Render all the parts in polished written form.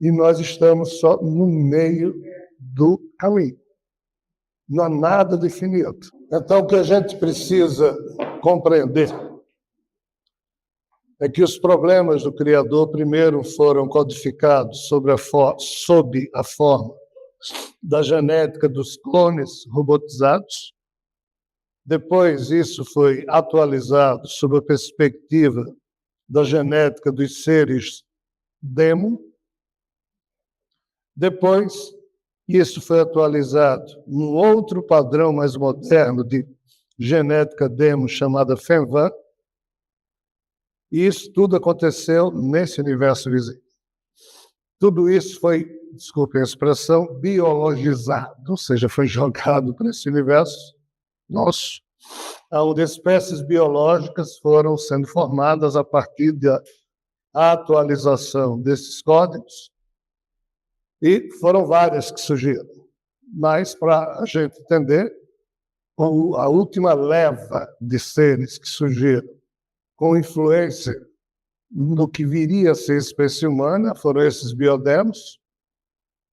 e nós estamos só no meio do caminho. Não há nada definido. Então, o que a gente precisa compreender é que os problemas do Criador primeiro foram codificados sob a forma da genética dos clones robotizados. Depois, isso foi atualizado sob a perspectiva da genética dos seres demo. Depois, isso foi atualizado num outro padrão mais moderno de genética demo, chamada FEMVAN. E isso tudo aconteceu nesse universo vizinho. Tudo isso foi, desculpem a expressão, biologizado, ou seja, foi jogado para esse universo nosso, onde espécies biológicas foram sendo formadas a partir da atualização desses códigos, e foram várias que surgiram. Mas, para a gente entender, a última leva de seres que surgiram com influência no que viria a ser espécie humana foram esses biodemos,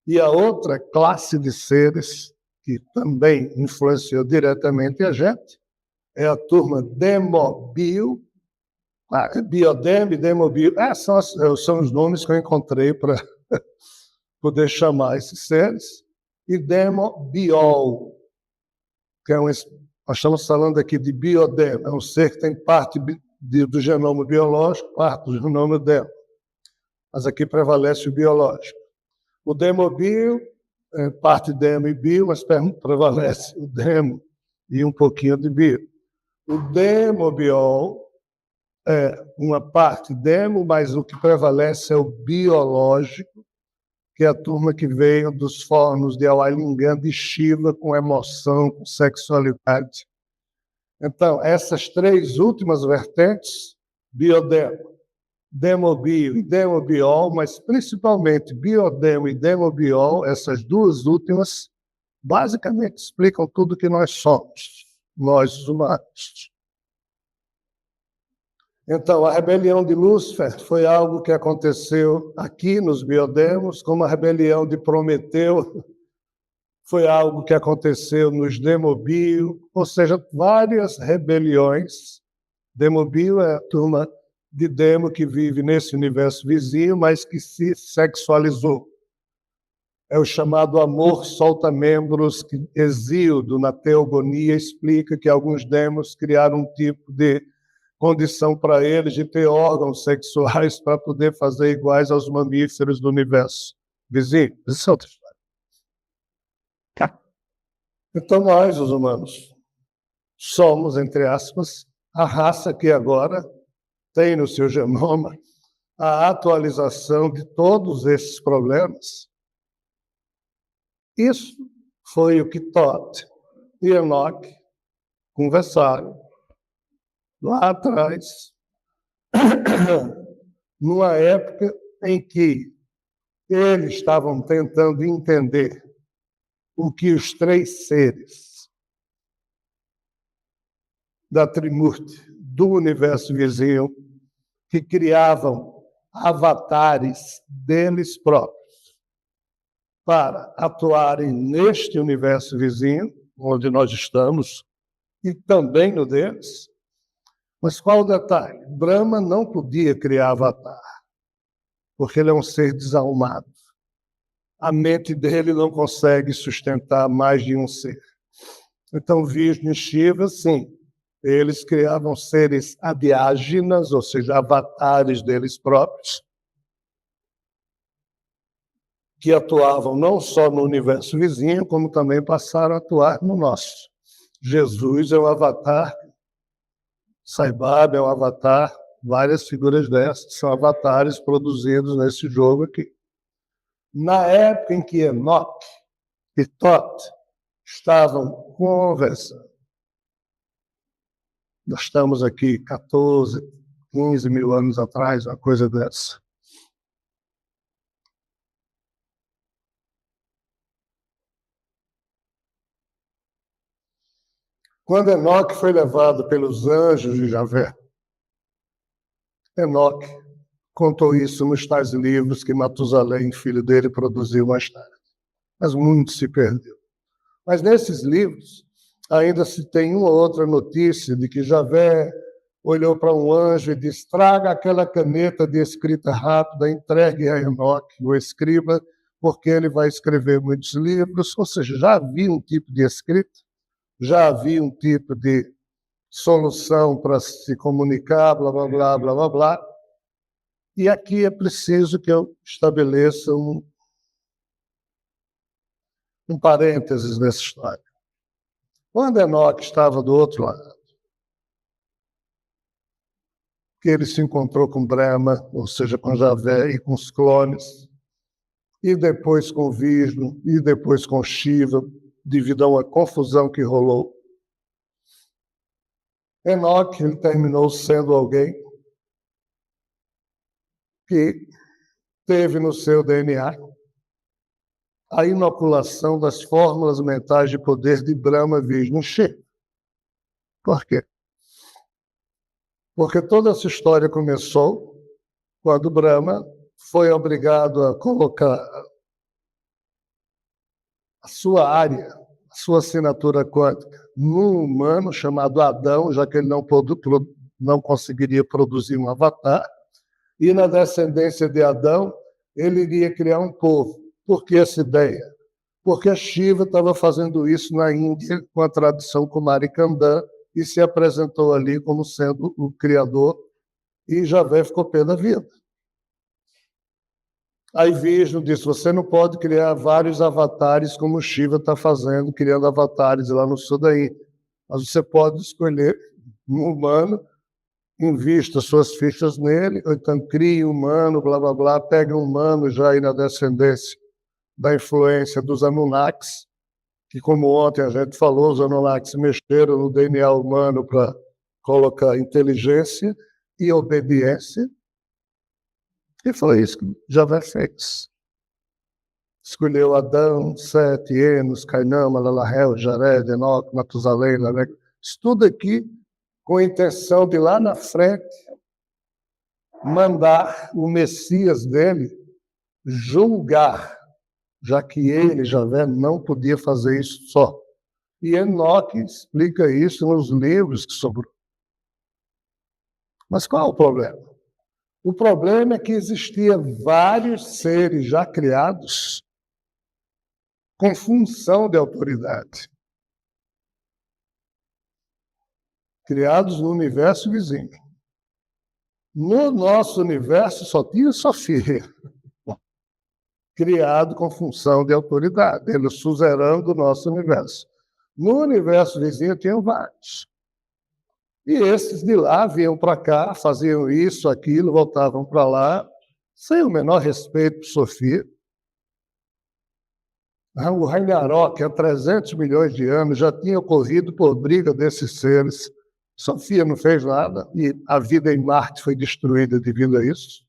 e a outra classe de seres que também influenciou diretamente a gente é a turma Demobio, Biodem e Demobio. São os nomes que eu encontrei para poder chamar esses seres. E Demobiol, que nós estamos falando aqui de Biodem, é um ser que tem parte do genoma biológico, parte do genoma demo. Mas aqui prevalece o biológico. O Demobio, parte demo e bio, mas prevalece o demo e um pouquinho de bio. O Demobiol é uma parte demo, mas o que prevalece é o biológico, que é a turma que veio dos fornos de Awalingan, de Shiva, com emoção, com sexualidade. Então, essas três últimas vertentes, biodemo, demobio e demobiol, mas principalmente biodemo e demobiol, essas duas últimas, basicamente explicam tudo que nós somos, nós humanos. Então, a rebelião de Lúcifer foi algo que aconteceu aqui nos biodemos, como a rebelião de Prometeu foi algo que aconteceu nos Demobio, ou seja, várias rebeliões. Demobio é a turma de Demo que vive nesse universo vizinho, mas que se sexualizou. É o chamado amor solta-membros, que Hesíodo, na Teogonia, explica que alguns demos criaram um tipo de condição para eles de ter órgãos sexuais para poder fazer iguais aos mamíferos do universo vizinho. Isso é outra história. Então nós, os humanos, somos, entre aspas, a raça que agora tem no seu genoma a atualização de todos esses problemas. Isso foi o que Thoth e Enoch conversaram lá atrás, numa época em que eles estavam tentando entender o que os três seres da Trimurti, do universo vizinho, que criavam avatares deles próprios para atuarem neste universo vizinho, onde nós estamos, e também no deles. Mas qual o detalhe? Brahma não podia criar avatar, porque ele é um ser desalmado. A mente dele não consegue sustentar mais de um ser. Então, Vishnu e Shiva, sim, eles criavam seres adiáginas, ou seja, avatares deles próprios, que atuavam não só no universo vizinho, como também passaram a atuar no nosso. Jesus é um avatar, Sai Baba é um avatar, várias figuras dessas são avatares produzidos nesse jogo aqui. Na época em que Enoch e Thoth estavam conversando, nós estamos aqui 14, 15 mil anos atrás, uma coisa dessa. Quando Enoque foi levado pelos anjos de Javé, Enoque contou isso nos tais livros que Matusalém, filho dele, produziu mais tarde. Mas muito se perdeu. Mas nesses livros ainda se tem uma outra notícia de que Javé olhou para um anjo e disse: traga aquela caneta de escrita rápida, entregue a Enoque, o escriba, porque ele vai escrever muitos livros. Ou seja, já havia um tipo de escrita, já havia um tipo de solução para se comunicar, blá, blá, blá, blá, blá, blá. E aqui é preciso que eu estabeleça um parênteses nessa história. Quando Enoque estava do outro lado, que ele se encontrou com Brahma, ou seja, com Javé e com os clones, e depois com Vishnu, e depois com Shiva, devido a uma confusão que rolou. Enoque, ele terminou sendo alguém que teve no seu DNA a inoculação das fórmulas mentais de poder de Brahma, Vishnu e Shiva. Por quê? Porque toda essa história começou quando Brahma foi obrigado a colocar a sua área, a sua assinatura quântica, num humano chamado Adão, já que ele não conseguiria produzir um avatar, e na descendência de Adão, ele iria criar um povo. Por que essa ideia? Porque Shiva estava fazendo isso na Índia com a tradição Kumari Kandan e se apresentou ali como sendo o criador, e Javé ficou pé da vida. Aí Vishnu disse: você não pode criar vários avatares como Shiva está fazendo, criando avatares lá no sul da Índia. Mas você pode escolher um humano, invista suas fichas nele, ou então crie um humano, blá, blá, blá, pega um humano já aí na descendência da influência dos Anunnakis, que, como ontem a gente falou, os Anunnakis mexeram no DNA humano para colocar inteligência e obediência. E foi isso que Javé fez. Escolheu Adão, Sete, Enos, Cainã, Malalahel, Jared, Enoque, Matusalém, Lamech. Isso tudo aqui com a intenção de, lá na frente, mandar o Messias dele julgar, já que ele, Javé, não podia fazer isso só. E Enoque explica isso nos livros que sobrou. Mas qual é o problema? O problema é que existia vários seres já criados com função de autoridade, criados no universo vizinho. No nosso universo só tinha Sofia, criado com função de autoridade, ele é o suzerano do nosso universo. No universo vizinho tinham vários. E esses de lá vinham para cá, faziam isso, aquilo, voltavam para lá, sem o menor respeito por Sofia. O Ragnarok, há 300 milhões de anos, já tinha ocorrido por briga desses seres. Sofia não fez nada e a vida em Marte foi destruída devido a isso.